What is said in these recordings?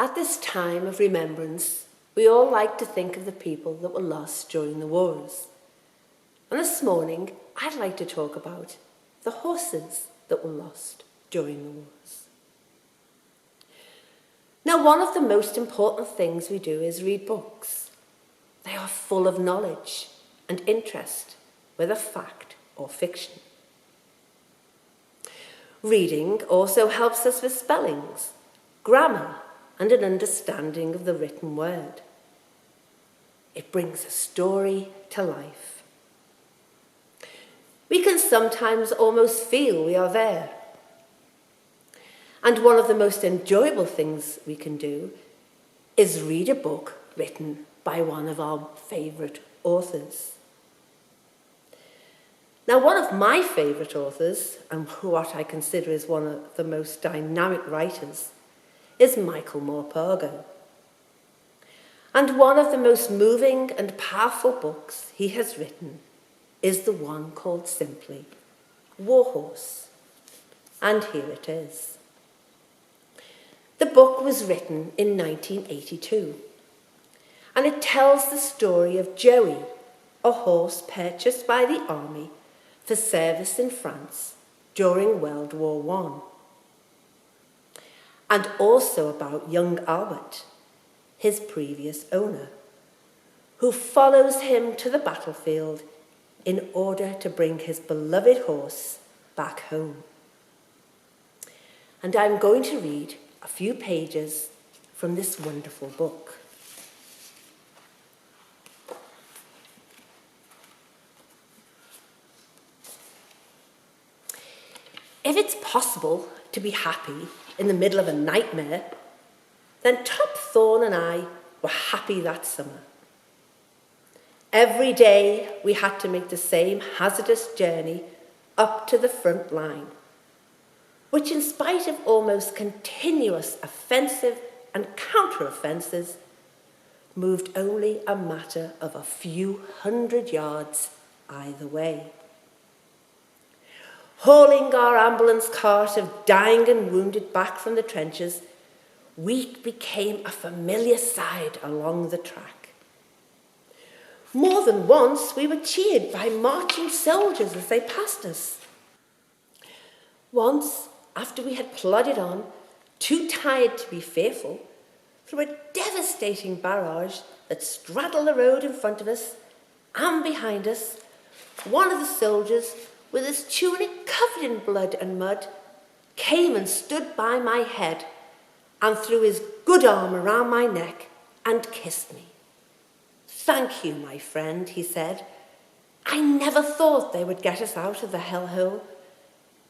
At this time of remembrance, we all like to think of the people that were lost during the wars. And this morning, I'd like to talk about the horses that were lost during the wars. Now, one of the most important things we do is read books. They are full of knowledge and interest, whether fact or fiction. Reading also helps us with spellings, grammar, and an understanding of the written word. It brings a story to life. We can sometimes almost feel we are there. And one of the most enjoyable things we can do is read a book written by one of our favourite authors. Now, one of my favourite authors, and what I consider is one of the most dynamic writers, is Michael Morpurgo. And one of the most moving and powerful books he has written is the one called simply Warhorse. And here it is. The book was written in 1982, and it tells the story of Joey, a horse purchased by the army for service in France during World War I. And also about young Albert, his previous owner, who follows him to the battlefield in order to bring his beloved horse back home. And I'm going to read a few pages from this wonderful book. If it's possible to be happy in the middle of a nightmare, then Top Thorn and I were happy that summer. Every day we had to make the same hazardous journey up to the front line, which in spite of almost continuous offensive and counter-offences, moved only a matter of a few hundred yards either way. Hauling our ambulance cart of dying and wounded back from the trenches, we became a familiar sight along the track. More than once, we were cheered by marching soldiers as they passed us. Once, after we had plodded on, too tired to be fearful, through a devastating barrage that straddled the road in front of us and behind us, one of the soldiers, with his tunic covered in blood and mud, came and stood by my head and threw his good arm around my neck and kissed me. "Thank you, my friend," he said. "I never thought they would get us out of the hellhole.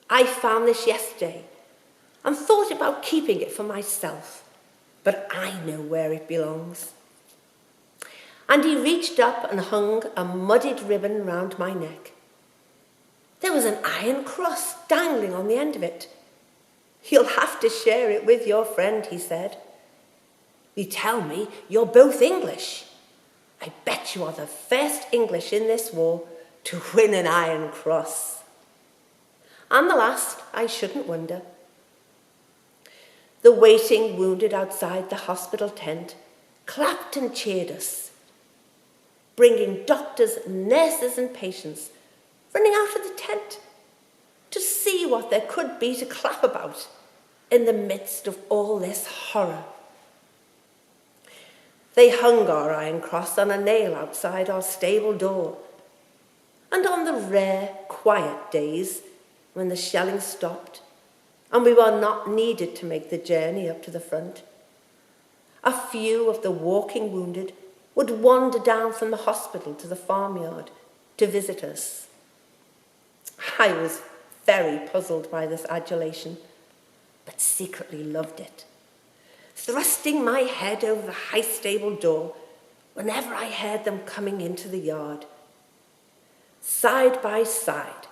I found this yesterday and thought about keeping it for myself, but I know where it belongs." And he reached up and hung a mudded ribbon round my neck. There was an iron cross dangling on the end of it. "You'll have to share it with your friend," he said. "You tell me you're both English. I bet you are the first English in this war to win an iron cross." And the last, I shouldn't wonder. The waiting wounded outside the hospital tent clapped and cheered us, bringing doctors, nurses and patients running out of the tent to see what there could be to clap about in the midst of all this horror. They hung our iron cross on a nail outside our stable door, and on the rare, quiet days when the shelling stopped and we were not needed to make the journey up to the front. A few of the walking wounded would wander down from the hospital to the farmyard to visit us. I was very puzzled by this adulation, but secretly loved it, thrusting my head over the high stable door whenever I heard them coming into the yard. Side by side,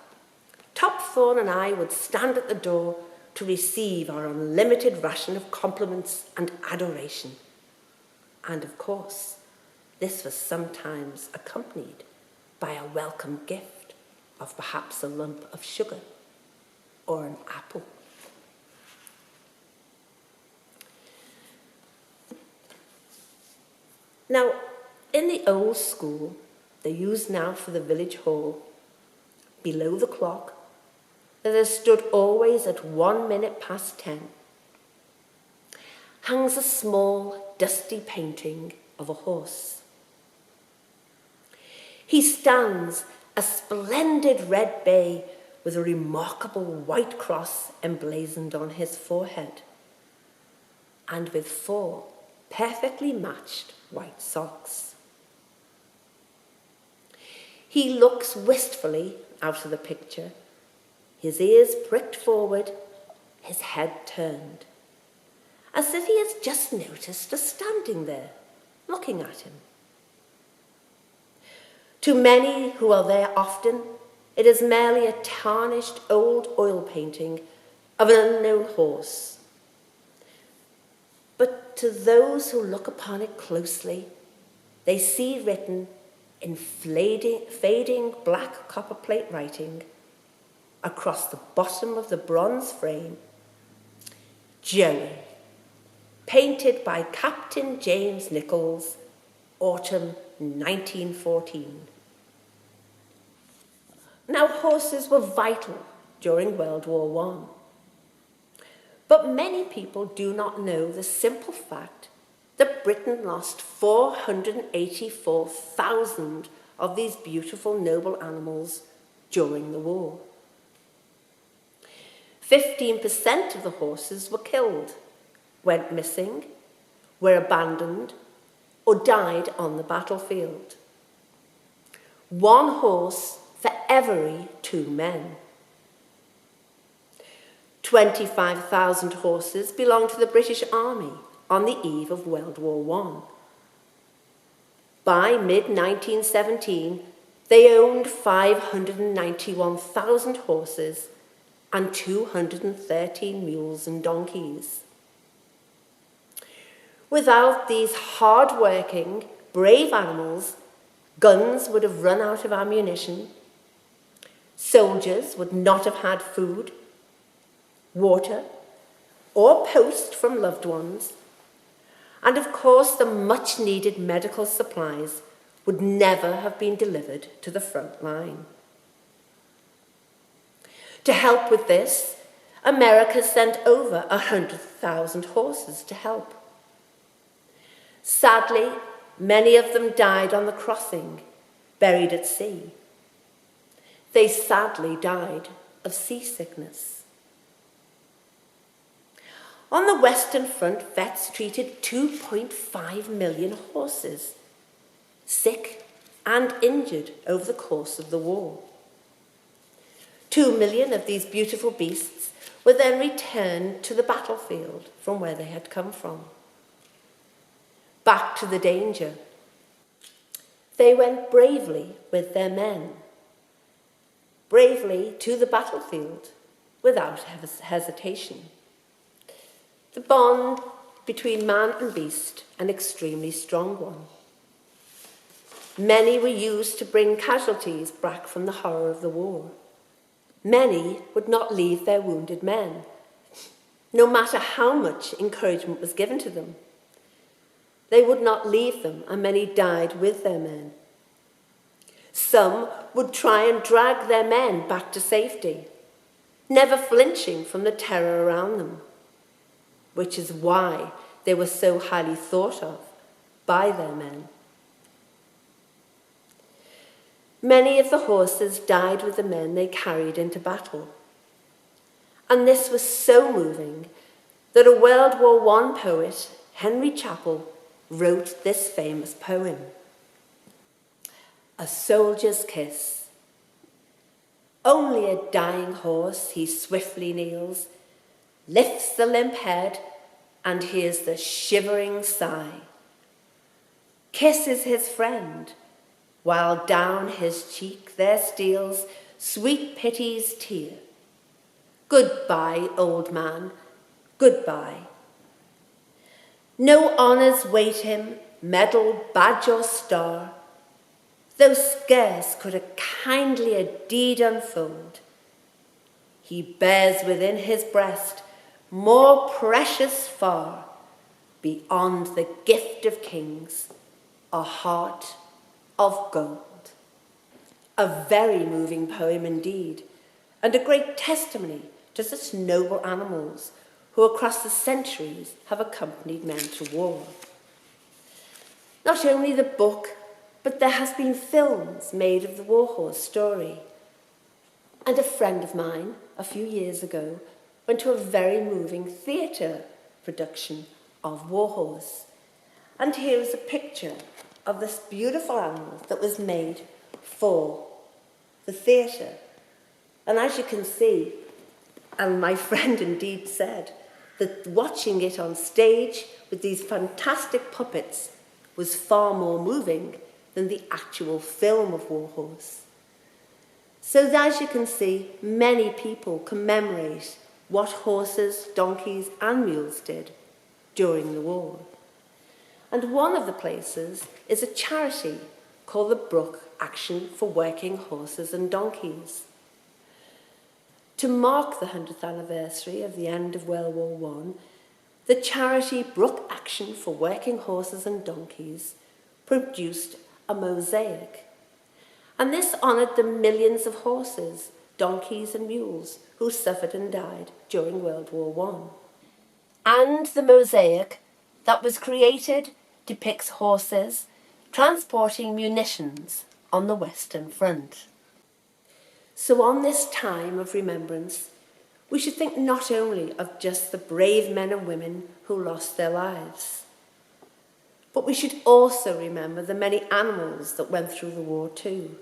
Topthorne and I would stand at the door to receive our unlimited ration of compliments and adoration. And of course, this was sometimes accompanied by a welcome gift of perhaps a lump of sugar or an apple. Now, in the old school they use now for the village hall, below the clock, that has stood always at 10:01, hangs a small, dusty painting of a horse. He stands a splendid red bay with a remarkable white cross emblazoned on his forehead, and with 4 perfectly matched white socks. He looks wistfully out of the picture, his ears pricked forward, his head turned, as if he has just noticed us standing there, looking at him. To many who are there often, it is merely a tarnished old oil painting of an unknown horse. But to those who look upon it closely, they see written in fading black copperplate writing across the bottom of the bronze frame, Joey, painted by Captain James Nichols, autumn 1914. Now, horses were vital during World War I, but many people do not know the simple fact that Britain lost 484,000 of these beautiful, noble animals during the war. 15% of the horses were killed, went missing, were abandoned, or died on the battlefield. 1 horse for every 2 men. 25,000 horses belonged to the British Army on the eve of World War I. By mid-1917, they owned 591,000 horses and 213 mules and donkeys. Without these hard-working, brave animals, guns would have run out of ammunition, soldiers would not have had food, water, or post from loved ones, and of course the much-needed medical supplies would never have been delivered to the front line. To help with this, America sent over 100,000 horses to help. Sadly, many of them died on the crossing, buried at sea. They sadly died of seasickness. On the Western Front, vets treated 2.5 million horses, sick and injured over the course of the war. 2 million of these beautiful beasts were then returned to the battlefield from where they had come from. Back to the danger. They went bravely with their men, bravely to the battlefield without hesitation. The bond between man and beast, an extremely strong one. Many were used to bring casualties back from the horror of the war. Many would not leave their wounded men, no matter how much encouragement was given to them. They would not leave them, and many died with their men. Some would try and drag their men back to safety, never flinching from the terror around them, which is why they were so highly thought of by their men. Many of the horses died with the men they carried into battle, And this was so moving that a World War I poet, Henry Chappell, wrote this famous poem. A Soldier's Kiss. Only a dying horse he swiftly kneels, lifts the limp head and hears the shivering sigh, kisses his friend, while down his cheek there steals sweet pity's tear. Goodbye, old man, goodbye. No honours wait him, medal, badge or star, though scarce could a kindlier deed unfold. He bears within his breast more precious far, beyond the gift of kings, a heart of gold. A very moving poem indeed, and a great testimony to such noble animals who across the centuries have accompanied men to war. Not only the book, but there has been films made of the warhorse story. And a friend of mine, a few years ago, went to a very moving theatre production of Warhorse. And here is a picture of this beautiful animal that was made for the theatre. And as you can see, and my friend indeed said, that watching it on stage with these fantastic puppets was far more moving than the actual film of Warhorse. So as you can see, many people commemorate what horses, donkeys and mules did during the war. And one of the places is a charity called the Brook Action for Working Horses and Donkeys. To mark the 100th anniversary of the end of World War I, the charity Brook Action for Working Horses and Donkeys produced a mosaic. And this honoured the millions of horses, donkeys and mules who suffered and died during World War I. And the mosaic that was created depicts horses transporting munitions on the Western Front. So on this time of remembrance, we should think not only of just the brave men and women who lost their lives, but we should also remember the many animals that went through the war too,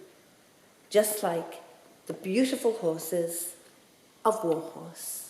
just like the beautiful horses of Warhorse.